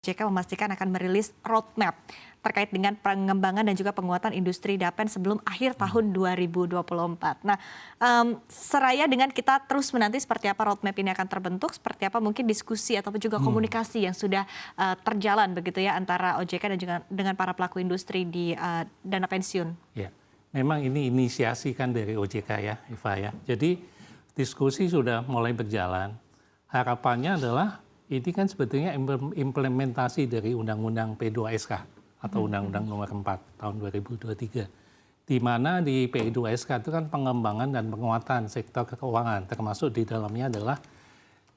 OJK memastikan akan merilis roadmap terkait dengan pengembangan dan juga penguatan industri Dapen sebelum akhir tahun 2024. Nah, seraya dengan kita terus menanti seperti apa roadmap ini akan terbentuk, seperti apa mungkin diskusi ataupun juga komunikasi yang sudah terjalan begitu ya antara OJK dan juga dengan para pelaku industri di dana pensiun. Ya, memang ini inisiasi kan dari OJK ya, Eva ya. Jadi diskusi sudah mulai berjalan. Harapannya adalah ini kan sebetulnya implementasi dari Undang-Undang P2SK atau Undang-Undang Nomor 4 tahun 2023. Di mana di P2SK itu kan pengembangan dan penguatan sektor keuangan, termasuk di dalamnya adalah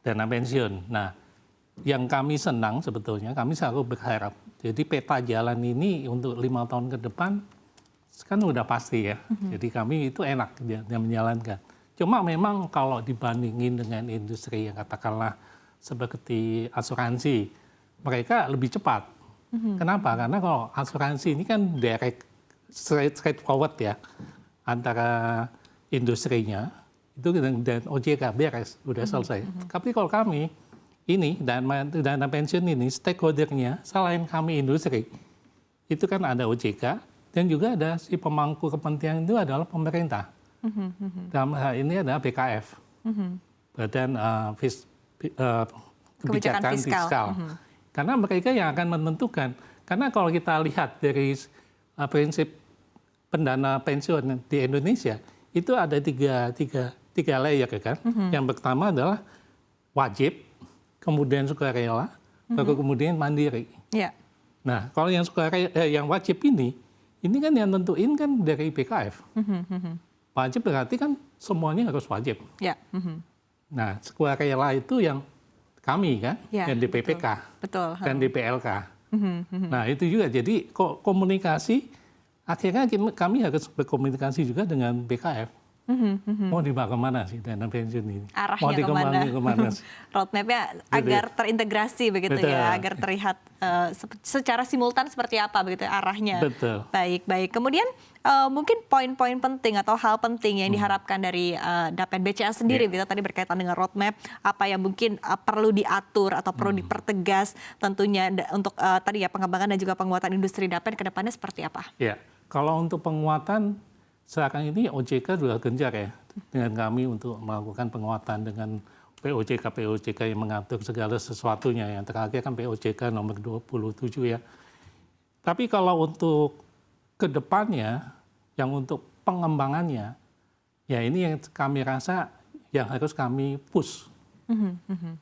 dana pensiun. Nah, yang kami senang sebetulnya, kami selalu berharap, jadi peta jalan ini untuk 5 tahun ke depan kan udah pasti ya. Jadi kami itu enak dia menjalankan. Cuma memang kalau dibandingin dengan industri yang katakanlah seperti asuransi, mereka lebih cepat. Kenapa? Karena kalau asuransi ini kan direct, straight forward ya, antara industrinya itu dan OJK beres, udah selesai. Tapi kalau kami ini dana pensiun ini stakeholdernya selain kami industri, itu kan ada OJK dan juga ada si pemangku kepentingan itu adalah pemerintah. Dalam hal ini adalah BKF, Badan Kebijakan Fiskal. Karena mereka yang akan menentukan. Karena kalau kita lihat dari prinsip pendana pensiun di Indonesia, itu ada tiga layer kan. Yang pertama adalah wajib, kemudian sukarela, baru kemudian mandiri. Yeah. Nah, kalau yang yang wajib ini kan yang tentuin kan dari BKF. Wajib berarti kan semuanya harus wajib. Yeah. Nah, sukarela itu yang kami kan, yang di PPK betul. Dan di PLK. Nah, itu juga jadi komunikasi, akhirnya kami harus berkomunikasi juga dengan BKF. Mau dibawa kemana sih dana pensiun ini? Arahnya mau dikembangin kemana? Roadmap-nya agar terintegrasi begitu betul. Ya, agar terlihat secara simultan seperti apa begitu arahnya. Betul. Baik. Kemudian mungkin poin-poin penting atau hal penting yang diharapkan dari Dapen BCA sendiri begitu tadi berkaitan dengan roadmap, apa yang mungkin perlu diatur atau perlu dipertegas tentunya untuk tadi ya pengembangan dan juga penguatan industri Dapen ke depannya seperti apa? Ya, kalau untuk penguatan sekarang ini OJK juga gencar ya dengan kami untuk melakukan penguatan dengan POJK yang mengatur segala sesuatunya. Yang terakhir kan POJK nomor 27 ya. Tapi kalau untuk kedepannya, yang untuk pengembangannya, ya ini yang kami rasa yang harus kami push.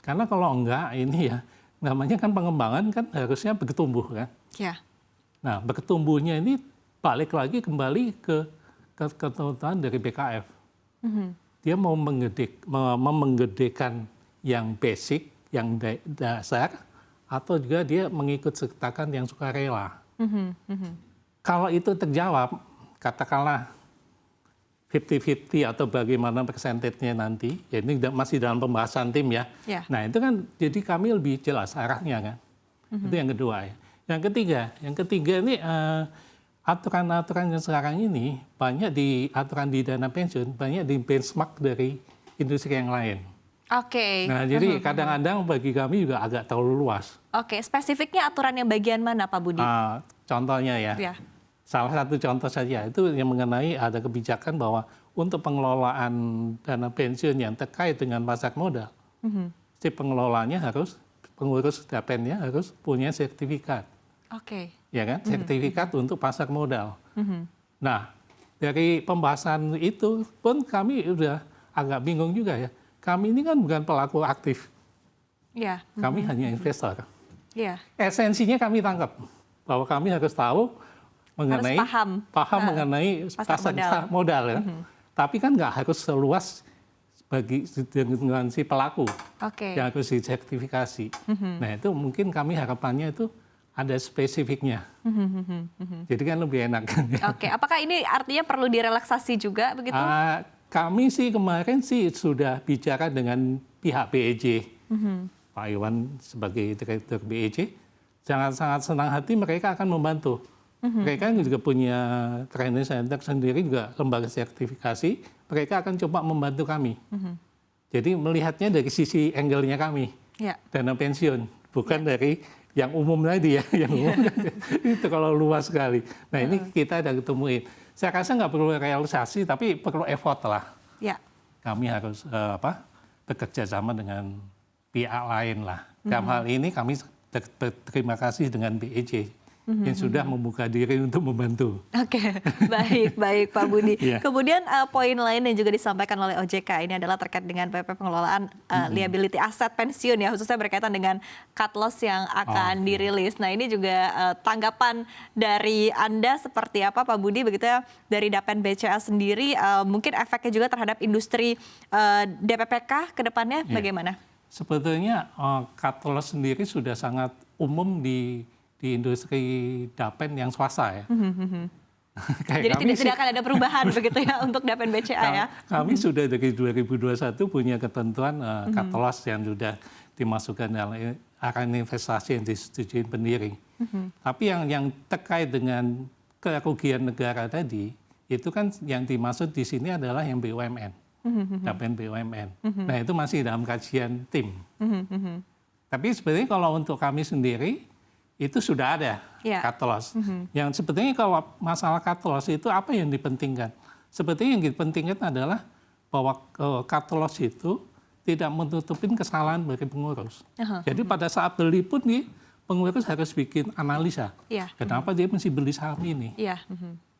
Karena kalau enggak ini ya namanya kan pengembangan kan harusnya bertumbuh kan. Ya. Nah, bertumbuhnya ini balik lagi kembali ke ketentuan dari BKF. Dia mau menggedekan yang basic, yang dasar, atau juga dia mengikut sertakan yang sukarela. Kalau itu terjawab, katakanlah 50-50 atau bagaimana persentasenya nanti, ya ini masih dalam pembahasan tim ya. Nah itu kan jadi kami lebih jelas arahnya kan. Itu yang kedua ya. Yang ketiga ini aturan-aturan yang sekarang ini banyak di aturan di dana pensiun, banyak di benchmark dari industri yang lain. Oke. Nah, jadi kadang-kadang bagi kami juga agak terlalu luas. Oke, spesifiknya aturan yang bagian mana Pak Budi? Contohnya ya, salah satu contoh saja itu yang mengenai ada kebijakan bahwa untuk pengelolaan dana pensiun yang terkait dengan pasar modal, si pengelolanya pengurus Dapennya harus punya sertifikat. Oke. Ya kan, sertifikat untuk pasar modal. Nah, dari pembahasan itu pun kami udah agak bingung juga ya. Kami ini kan bukan pelaku aktif. Ya. Kami hanya investor. Ya. Esensinya kami tangkap bahwa kami harus tahu mengenai paham mengenai pasar modal ya. Tapi kan nggak harus seluas bagi dengan si pelaku yang harus disertifikasi. Nah, itu mungkin kami harapannya itu ada spesifiknya. Jadi kan lebih enak. Oke, apakah ini artinya perlu direlaksasi juga begitu? Kami sih kemarin sudah bicara dengan pihak BEJ. Pak Iwan sebagai direktur BEJ, sangat senang hati mereka akan membantu. Mereka juga punya training center sendiri, juga lembaga sertifikasi. Mereka akan coba membantu kami. Jadi melihatnya dari sisi angle-nya kami, dana pensiun, bukan dari yang umum tadi ya, yang umum itu kalau luas sekali. Nah ini kita ada ketemuin. Saya rasa nggak perlu realisasi, tapi perlu effort lah. Ya. Kami harus bekerja sama dengan pihak lain lah. Dalam hal ini kami berterima kasih dengan BEJ yang sudah membuka diri untuk membantu. Oke, baik Pak Budi. Iya. Kemudian poin lain yang juga disampaikan oleh OJK ini adalah terkait dengan PP pengelolaan liability aset pensiun ya, khususnya berkaitan dengan cut loss yang akan dirilis. Nah ini juga tanggapan dari Anda seperti apa Pak Budi, begitu ya, dari Dapen BCA sendiri, mungkin efeknya juga terhadap industri DPPK ke depannya bagaimana? Sebetulnya cut loss sendiri sudah sangat umum di industri Dapen yang swasta ya. Jadi tidak akan ada perubahan begitu ya untuk Dapen BCA ya? Kami sudah dari 2021 punya ketentuan cut loss yang sudah dimasukkan dalam akan investasi yang disetujui pendiri. Tapi yang terkait dengan kerugian negara tadi, itu kan yang dimaksud di sini adalah yang BUMN, Dapen BUMN. Nah itu masih dalam kajian tim. Tapi sebenarnya kalau untuk kami sendiri, itu sudah ada cut loss. Yang sebetulnya kalau masalah cut loss itu apa yang dipentingkan? Sebetulnya yang dipentingkan adalah bahwa cut loss itu tidak menutupin kesalahan bagi pengurus. Jadi pada saat beli pun pengurus harus bikin analisa. Kenapa dia mesti beli saham ini?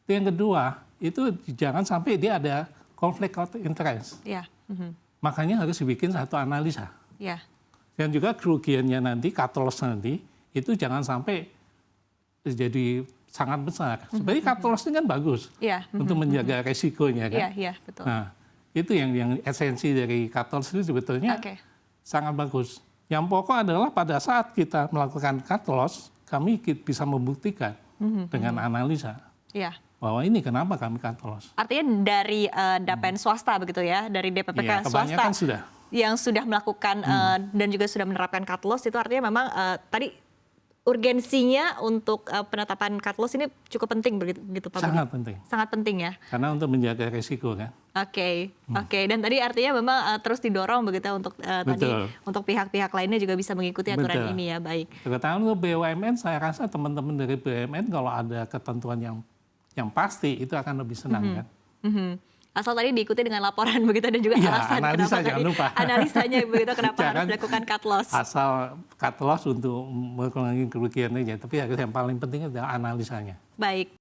Yang kedua, itu jangan sampai dia ada konflik of interest. Makanya harus dibikin satu analisa. Dan juga kerugiannya nanti, cut loss nanti, itu jangan sampai jadi sangat besar. Sebenarnya cut loss ini kan bagus untuk menjaga resikonya kan. Betul. Nah, itu yang esensi dari cut loss itu sebetulnya sangat bagus. Yang pokok adalah pada saat kita melakukan cut loss, kami bisa membuktikan dengan analisa bahwa ini kenapa kami cut loss. Artinya dari Dapen swasta begitu ya, dari DPPK swasta sudah. Yang sudah melakukan dan juga sudah menerapkan cut loss, itu artinya memang tadi urgensinya untuk penetapan cut loss ini cukup penting begitu Pak Budi? Sangat penting. Sangat penting ya. Karena untuk menjaga resiko kan. Oke. Dan tadi artinya memang terus didorong begitu untuk tadi untuk pihak-pihak lainnya juga bisa mengikuti aturan ini ya, baik. Terutama untuk BUMN, saya rasa teman-teman dari BUMN kalau ada ketentuan yang pasti itu akan lebih senang kan. Asal tadi diikuti dengan laporan begitu dan juga alasan analisa, kenapa jangan lupa. Analisanya begitu kenapa harus dilakukan cut loss. Asal cut loss untuk mengurangi kerugian aja, tapi yang paling penting adalah analisanya. Baik.